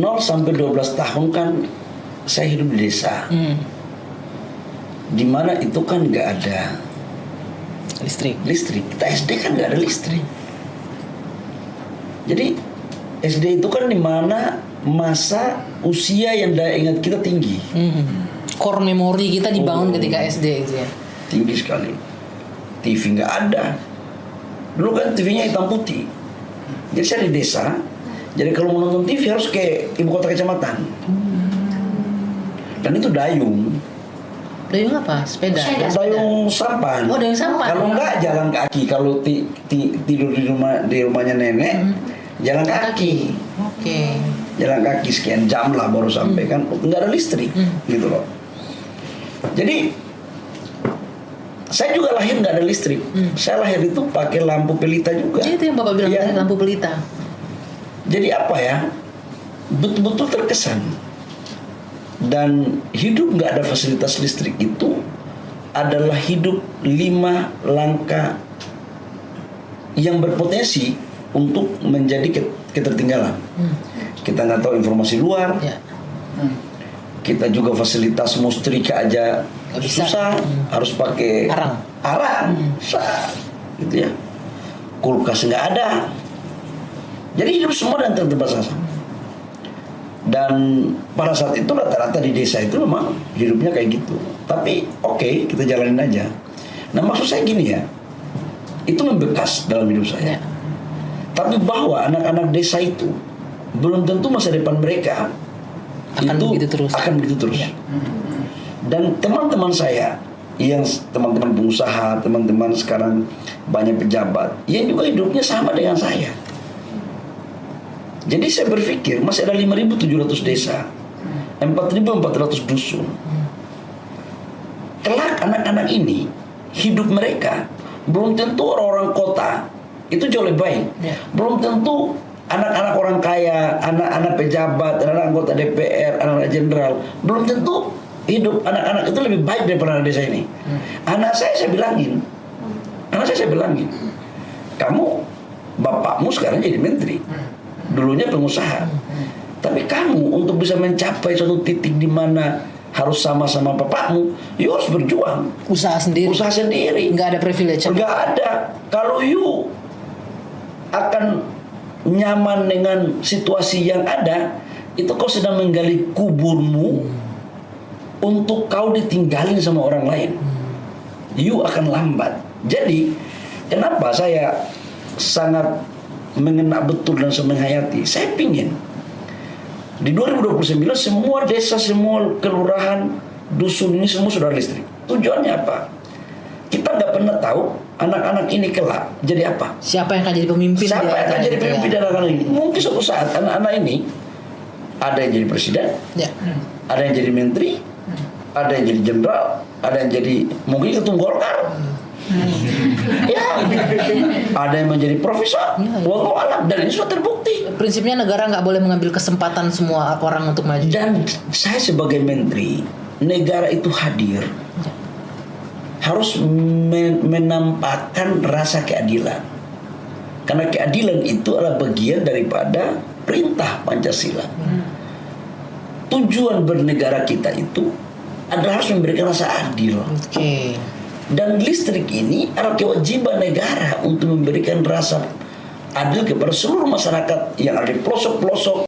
0 sampai 12 tahun kan saya hidup di desa. Di mana itu kan nggak ada listrik. Kita SD kan nggak ada listrik. Jadi SD itu kan di mana masa usia yang daya ingat kita tinggi. Core memori kita dibangun ketika SD itu ya. Tinggi sekali. TV nggak ada. Dulu kan TV-nya hitam putih. Jadi saya di desa. Jadi kalau mau nonton TV harus ke ibu kota kecamatan. Dan itu dayung. Dayung apa? Sepeda. Dayung sampan. Oh, dayung sampan. Kalau enggak jalan kaki. Kalau tidur di rumahnya nenek, jalan kaki. Oke. Jalan kaki sekian jam lah baru sampai kan. Enggak ada listrik, gitu loh. Jadi saya juga lahir nggak ada listrik. Saya lahir itu pakai lampu pelita juga. Jadi itu yang Bapak bilang tadi, lampu pelita. Jadi apa ya? Betul-betul terkesan. Dan hidup nggak ada fasilitas listrik itu adalah hidup 5 langkah yang berpotensi untuk menjadi ketertinggalan. Kita nggak tahu informasi luar. Kita juga fasilitas mau setrika aja susah, harus pakai arang, gitu ya. Kulkas nggak ada. Jadi hidup semua dan terbatasan. Dan pada saat itu rata-rata di desa itu memang hidupnya kayak gitu. Tapi oke, kita jalanin aja. Nah maksud saya gini ya, itu membekas dalam hidup saya. Tapi bahwa anak-anak desa itu belum tentu masa depan mereka akan begitu terus. Dan teman-teman saya yang teman-teman pengusaha, teman-teman sekarang banyak pejabat yang juga hidupnya sama dengan saya. Jadi saya berpikir masih ada 5.700 desa, 4.400 dusun. Kelak anak-anak ini hidup mereka belum tentu orang-orang kota itu jauh lebih baik. Belum tentu anak-anak orang kaya, anak-anak pejabat, anak-anak anggota DPR, anak-anak jenderal, belum tentu hidup anak-anak itu lebih baik daripada anak desa ini. Anak saya bilangin, kamu bapakmu sekarang jadi menteri, dulunya pengusaha, tapi kamu untuk bisa mencapai suatu titik di mana harus sama-sama bapakmu, you harus berjuang, usaha sendiri, nggak ada privilege, nggak ada. Kalau you akan nyaman dengan situasi yang ada, itu kau sedang menggali kuburmu untuk kau ditinggalin sama orang lain. You akan lambat. Jadi kenapa saya sangat mengena betul dan menghayati? Saya pingin di 2029 semua desa, semua kelurahan, dusun ini semua sudah listrik. Tujuannya apa? Kita nggak pernah tahu anak-anak ini kelak jadi apa. Siapa yang akan jadi pemimpin? Siapa yang akan jadi pemimpin dari anak-anak ini? Mungkin suatu saat anak-anak ini ada yang jadi presiden, ada yang jadi menteri, ada yang jadi jenderal, ada yang jadi mungkin ketua Golkar. Ya, ada yang menjadi profesor. Wallahu alam, dan ini sudah terbukti. Prinsipnya negara nggak boleh mengambil kesempatan semua orang untuk maju. Dan saya sebagai menteri, negara itu hadir harus menampakkan rasa keadilan. Karena keadilan itu adalah bagian daripada perintah Pancasila. Tujuan bernegara kita itu adalah harus memberikan rasa adil. Dan listrik ini adalah kewajiban negara untuk memberikan rasa adil kepada seluruh masyarakat yang ada di pelosok-pelosok